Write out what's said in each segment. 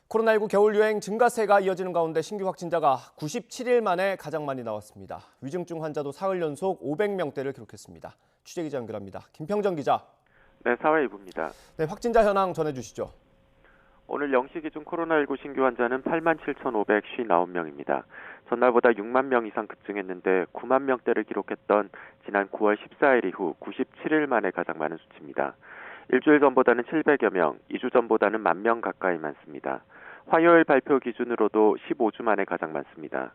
코로나19 겨울 유행 증가세가 이어지는 가운데 신규 확진자가 97일 만에 가장 많이 나왔습니다. 위중증 환자도 사흘 연속 500명대를 기록했습니다. 취재기자 연결합니다. 김평정 기자. 네, 사회이부입니다. 네, 확진자 현황 전해주시죠. 오늘 0시 기준 코로나19 신규 환자는 87,559명입니다. 전날보다 6만 명 이상 급증했는데 9만 명대를 기록했던 지난 9월 14일 이후 97일 만에 가장 많은 수치입니다. 일주일 전보다는 700여 명, 2주 전보다는 1만 명 가까이 많습니다. 화요일 발표 기준으로도 15주 만에 가장 많습니다.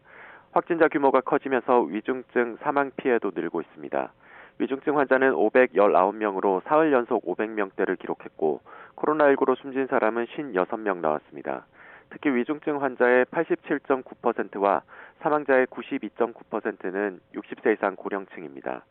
확진자 규모가 커지면서 위중증 사망 피해도 늘고 있습니다. 위중증 환자는 519명으로 사흘 연속 500명대를 기록했고 코로나19로 숨진 사람은 56명 나왔습니다. 특히 위중증 환자의 87.9%와 사망자의 92.9%는 60세 이상 고령층입니다.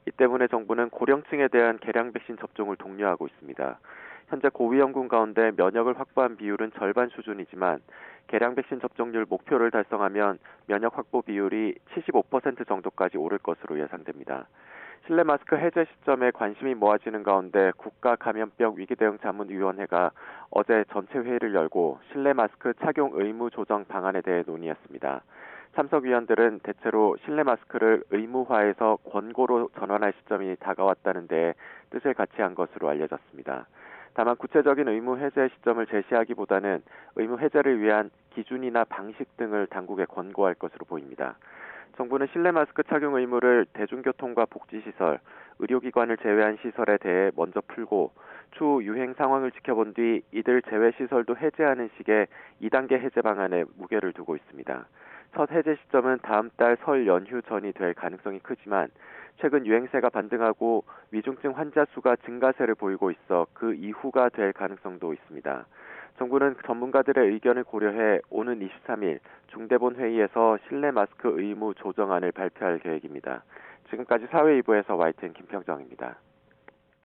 이 때문에 정부는 고령층에 대한 개량 백신 접종을 독려하고 있습니다. 현재 고위험군 가운데 면역을 확보한 비율은 절반 수준이지만 개량 백신 접종률 목표를 달성하면 면역 확보 비율이 75% 정도까지 오를 것으로 예상됩니다. 실내 마스크 해제 시점에 관심이 모아지는 가운데 국가감염병 위기대응자문위원회가 어제 전체 회의를 열고 실내 마스크 착용 의무 조정 방안에 대해 논의했습니다. 참석위원들은 대체로 실내 마스크를 의무화해서 권고로 전환할 시점이 다가왔다는 데 뜻을 같이 한 것으로 알려졌습니다. 다만 구체적인 의무 해제 시점을 제시하기보다는 의무 해제를 위한 기준이나 방식 등을 당국에 권고할 것으로 보입니다. 정부는 실내 마스크 착용 의무를 대중교통과 복지시설, 의료기관을 제외한 시설에 대해 먼저 풀고 추후 유행 상황을 지켜본 뒤 이들 제외 시설도 해제하는 식의 2단계 해제 방안에 무게를 두고 있습니다. 첫 해제 시점은 다음 달 설 연휴 전이 될 가능성이 크지만 최근 유행세가 반등하고 위중증 환자 수가 증가세를 보이고 있어 그 이후가 될 가능성도 있습니다. 정부는 전문가들의 의견을 고려해 오는 23일 중대본 회의에서 실내 마스크 의무 조정안을 발표할 계획입니다. 지금까지 사회이부에서 YTN 김평정입니다.